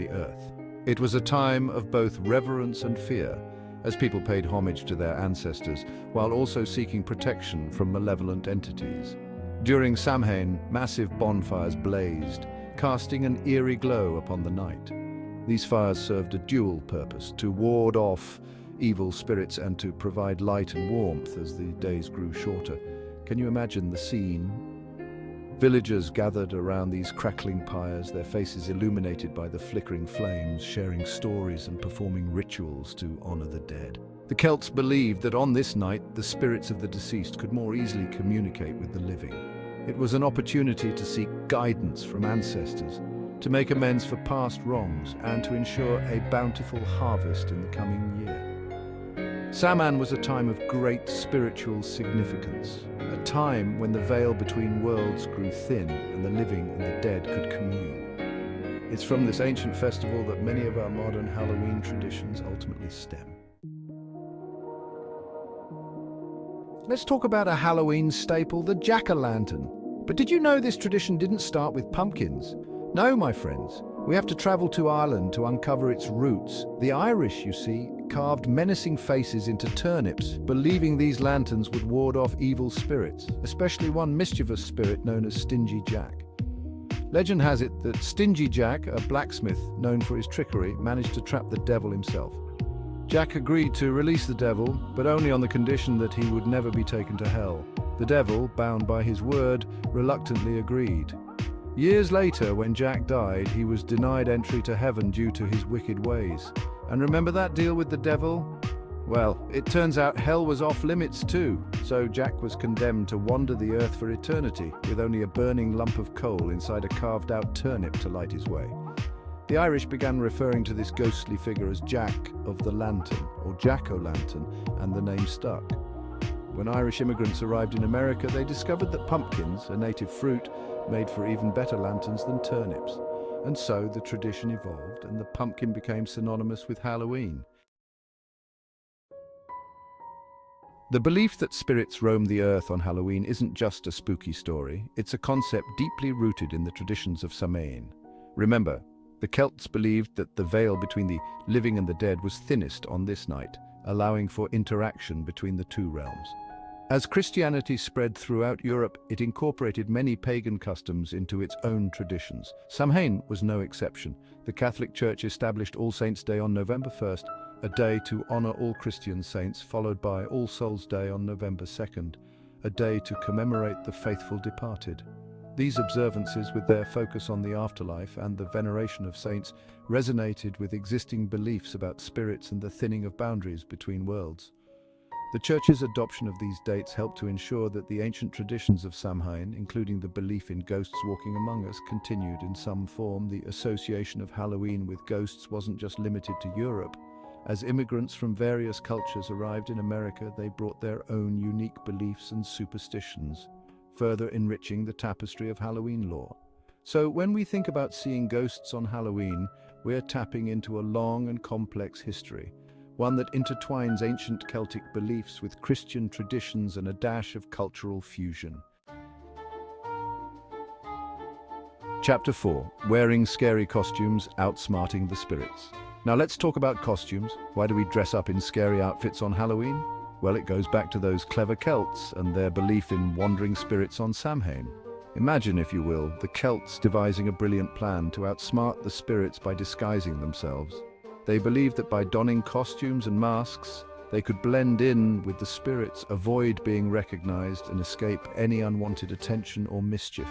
the earth. It was a time of both reverence and fear, as people paid homage to their ancestors, while also seeking protection from malevolent entities. During Samhain, massive bonfires blazed, casting an eerie glow upon the night. These fires served a dual purpose: to ward off evil spirits and to provide light and warmth as the days grew shorter. Can you imagine the scene? Villagers gathered around these crackling pyres, their faces illuminated by the flickering flames, sharing stories and performing rituals to honor the dead. The Celts believed that on this night, the spirits of the deceased could more easily communicate with the living. It was an opportunity to seek guidance from ancestors, to make amends for past wrongs, and to ensure a bountiful harvest in the coming year. Samhain was a time of great spiritual significance, a time when the veil between worlds grew thin and the living and the dead could commune. It's from this ancient festival that many of our modern Halloween traditions ultimately stem. Let's talk about a Halloween staple, the jack-o'-lantern. But did you know this tradition didn't start with pumpkins? No, my friends. We have to travel to Ireland to uncover its roots. The Irish, you see, carved menacing faces into turnips, believing these lanterns would ward off evil spirits, especially one mischievous spirit known as Stingy Jack. Legend has it that Stingy Jack, a blacksmith known for his trickery, managed to trap the devil himself. Jack agreed to release the devil, but only on the condition that he would never be taken to hell. The devil, bound by his word, reluctantly agreed. Years later, when Jack died, he was denied entry to heaven due to his wicked ways. And remember that deal with the devil? Well, it turns out hell was off limits too, so Jack was condemned to wander the earth for eternity, with only a burning lump of coal inside a carved-out turnip to light his way. The Irish began referring to this ghostly figure as Jack of the Lantern, or Jack-o'-lantern, and the name stuck. When Irish immigrants arrived in America, they discovered that pumpkins, a native fruit, made for even better lanterns than turnips. And so the tradition evolved, and the pumpkin became synonymous with Halloween. The belief that spirits roam the earth on Halloween isn't just a spooky story, it's a concept deeply rooted in the traditions of Samhain. Remember, the Celts believed that the veil between the living and the dead was thinnest on this night, allowing for interaction between the two realms. As Christianity spread throughout Europe, it incorporated many pagan customs into its own traditions. Samhain was no exception. The Catholic Church established All Saints' Day on November 1st, a day to honor all Christian saints, followed by All Souls' Day on November 2nd, a day to commemorate the faithful departed. These observances, with their focus on the afterlife and the veneration of saints, resonated with existing beliefs about spirits and the thinning of boundaries between worlds. The Church's adoption of these dates helped to ensure that the ancient traditions of Samhain, including the belief in ghosts walking among us, continued in some form. The association of Halloween with ghosts wasn't just limited to Europe. As immigrants from various cultures arrived in America, they brought their own unique beliefs and superstitions, further enriching the tapestry of Halloween lore. So when we think about seeing ghosts on Halloween, we're tapping into a long and complex history, one that intertwines ancient Celtic beliefs with Christian traditions and a dash of cultural fusion. Chapter 4. Wearing Scary Costumes, Outsmarting the Spirits. Now let's talk about costumes. Why do we dress up in scary outfits on Halloween? Well, it goes back to those clever Celts and their belief in wandering spirits on Samhain. Imagine, if you will, the Celts devising a brilliant plan to outsmart the spirits by disguising themselves. They believed that by donning costumes and masks, they could blend in with the spirits, avoid being recognized, and escape any unwanted attention or mischief.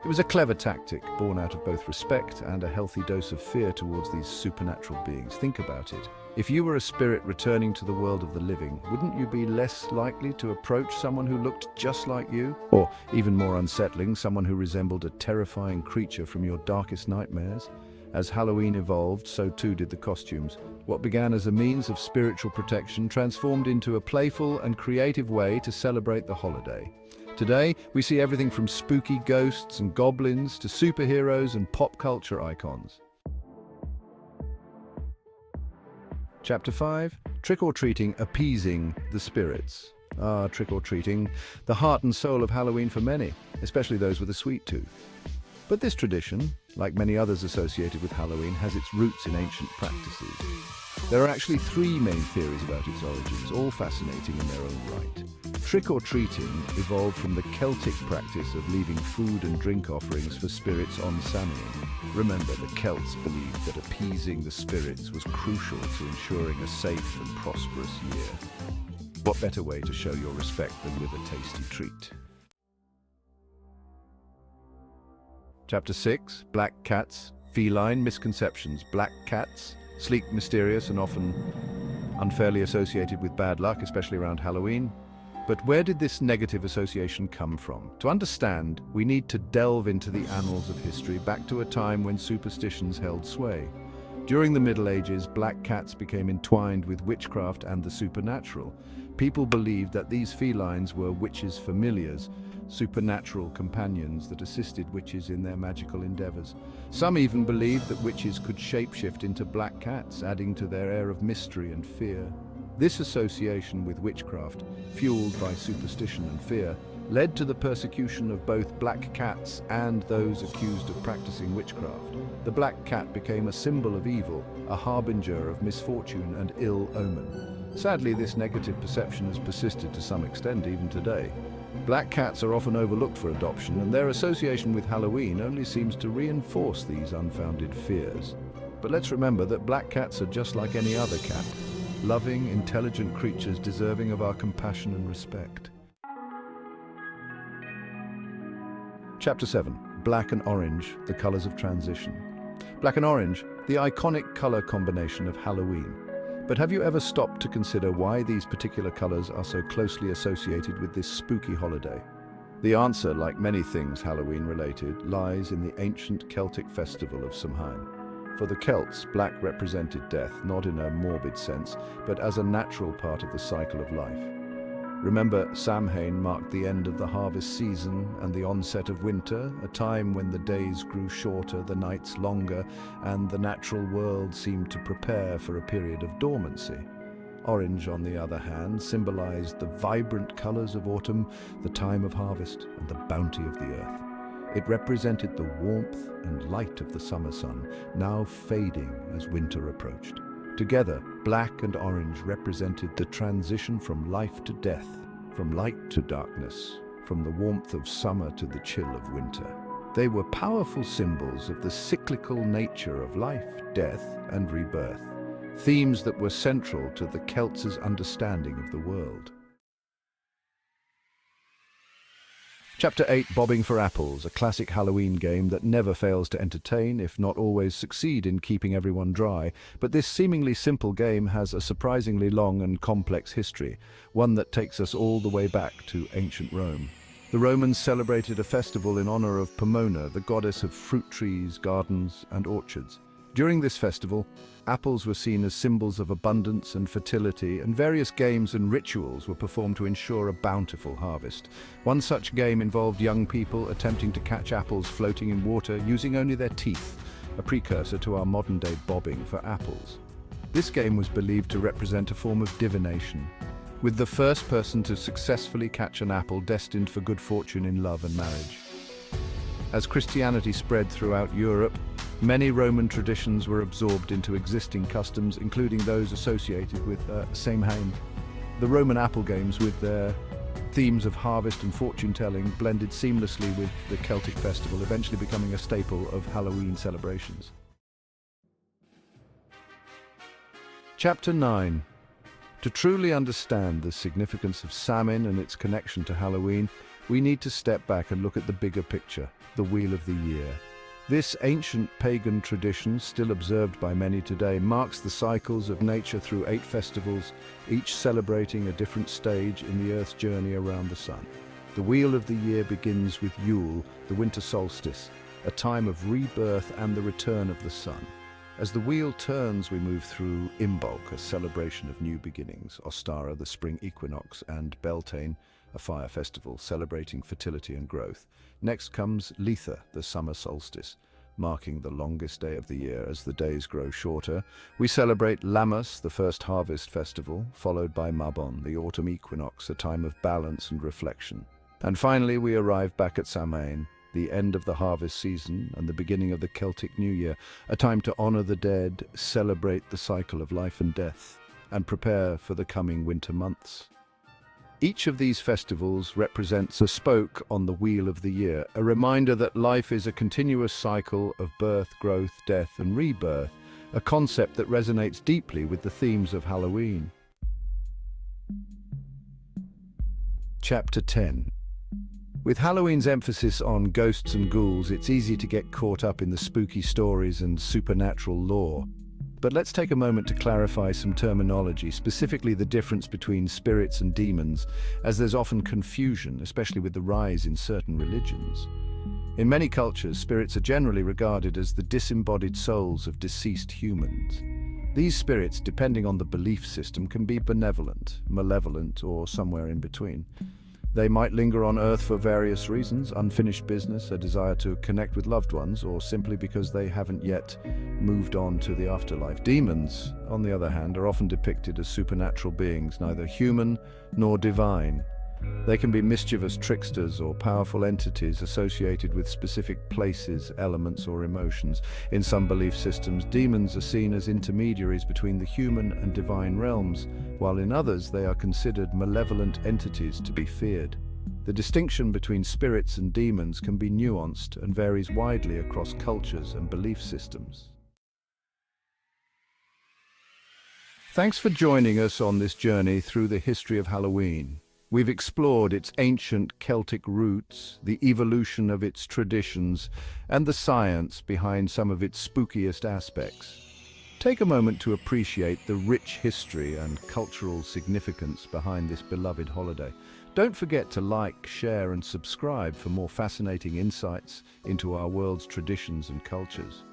It was a clever tactic, born out of both respect and a healthy dose of fear towards these supernatural beings. Think about it. If you were a spirit returning to the world of the living, wouldn't you be less likely to approach someone who looked just like you? Or, even more unsettling, someone who resembled a terrifying creature from your darkest nightmares? As Halloween evolved, so too did the costumes. What began as a means of spiritual protection transformed into a playful and creative way to celebrate the holiday. Today, we see everything from spooky ghosts and goblins to superheroes and pop culture icons. Chapter 5. Trick-or-treating, Appeasing the Spirits. Trick-or-treating, the heart and soul of Halloween for many, especially those with a sweet tooth. But this tradition, like many others associated with Halloween, has its roots in ancient practices. There are actually three main theories about its origins, all fascinating in their own right. Trick-or-treating evolved from the Celtic practice of leaving food and drink offerings for spirits on Samhain. Remember, the Celts believed that appeasing the spirits was crucial to ensuring a safe and prosperous year. What better way to show your respect than with a tasty treat? Chapter 6. Black Cats. Feline Misconceptions. Black cats, sleek, mysterious, and often unfairly associated with bad luck, especially around Halloween. But where did this negative association come from? To understand, we need to delve into the annals of history, back to a time when superstitions held sway. During the Middle Ages, black cats became entwined with witchcraft and the supernatural. People believed that these felines were witches' familiars, supernatural companions that assisted witches in their magical endeavors. Some even believed that witches could shapeshift into black cats, adding to their air of mystery and fear. This association with witchcraft, fueled by superstition and fear, led to the persecution of both black cats and those accused of practicing witchcraft. The black cat became a symbol of evil, a harbinger of misfortune and ill omen. Sadly, this negative perception has persisted to some extent even today. Black cats are often overlooked for adoption, and their association with Halloween only seems to reinforce these unfounded fears. But let's remember that black cats are just like any other cat. Loving, intelligent creatures deserving of our compassion and respect. Chapter 7. Black and Orange, the colors of transition. Black and orange, the iconic color combination of Halloween. But have you ever stopped to consider why these particular colors are so closely associated with this spooky holiday? The answer, like many things Halloween-related, lies in the ancient Celtic festival of Samhain. For the Celts, black represented death, not in a morbid sense, but as a natural part of the cycle of life. Remember, Samhain marked the end of the harvest season and the onset of winter, a time when the days grew shorter, the nights longer, and the natural world seemed to prepare for a period of dormancy. Orange, on the other hand, symbolized the vibrant colors of autumn, the time of harvest, and the bounty of the earth. It represented the warmth and light of the summer sun, now fading as winter approached. Together, black and orange represented the transition from life to death, from light to darkness, from the warmth of summer to the chill of winter. They were powerful symbols of the cyclical nature of life, death, and rebirth, themes that were central to the Celts' understanding of the world. Chapter 8. Bobbing for Apples, a classic Halloween game that never fails to entertain, if not always succeed in keeping everyone dry. But this seemingly simple game has a surprisingly long and complex history, one that takes us all the way back to ancient Rome. The Romans celebrated a festival in honor of Pomona, the goddess of fruit trees, gardens, and orchards. During this festival, apples were seen as symbols of abundance and fertility, and various games and rituals were performed to ensure a bountiful harvest. One such game involved young people attempting to catch apples floating in water using only their teeth, a precursor to our modern-day bobbing for apples. This game was believed to represent a form of divination, with the first person to successfully catch an apple destined for good fortune in love and marriage. As Christianity spread throughout Europe, many Roman traditions were absorbed into existing customs, including those associated with Samhain. The Roman apple games, with their themes of harvest and fortune-telling, blended seamlessly with the Celtic festival, eventually becoming a staple of Halloween celebrations. Chapter 9. To truly understand the significance of Samhain and its connection to Halloween, we need to step back and look at the bigger picture, the Wheel of the Year. This ancient pagan tradition, still observed by many today, marks the cycles of nature through 8 festivals, each celebrating a different stage in the Earth's journey around the sun. The Wheel of the Year begins with Yule, the winter solstice, a time of rebirth and the return of the sun. As the wheel turns, we move through Imbolc, a celebration of new beginnings, Ostara, the spring equinox, and Beltane, a fire festival celebrating fertility and growth. Next comes Letha, the summer solstice, marking the longest day of the year. As the days grow shorter, we celebrate Lammas, the first harvest festival, followed by Mabon, the autumn equinox, a time of balance and reflection. And finally, we arrive back at Samhain, the end of the harvest season and the beginning of the Celtic New Year, a time to honor the dead, celebrate the cycle of life and death, and prepare for the coming winter months. Each of these festivals represents a spoke on the wheel of the year, a reminder that life is a continuous cycle of birth, growth, death, and rebirth, a concept that resonates deeply with the themes of Halloween. Chapter 10. With Halloween's emphasis on ghosts and ghouls, it's easy to get caught up in the spooky stories and supernatural lore. But let's take a moment to clarify some terminology, specifically the difference between spirits and demons, as there's often confusion, especially with the rise in certain religions. In many cultures, spirits are generally regarded as the disembodied souls of deceased humans. These spirits, depending on the belief system, can be benevolent, malevolent, or somewhere in between. They might linger on Earth for various reasons: unfinished business, a desire to connect with loved ones, or simply because they haven't yet moved on to the afterlife. Demons, on the other hand, are often depicted as supernatural beings, neither human nor divine. They can be mischievous tricksters or powerful entities associated with specific places, elements, or emotions. In some belief systems, demons are seen as intermediaries between the human and divine realms, while in others they are considered malevolent entities to be feared. The distinction between spirits and demons can be nuanced and varies widely across cultures and belief systems. Thanks for joining us on this journey through the history of Halloween. We've explored its ancient Celtic roots, the evolution of its traditions, and the science behind some of its spookiest aspects. Take a moment to appreciate the rich history and cultural significance behind this beloved holiday. Don't forget to like, share, and subscribe for more fascinating insights into our world's traditions and cultures.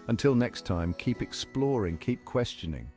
Until next time, keep exploring, keep questioning,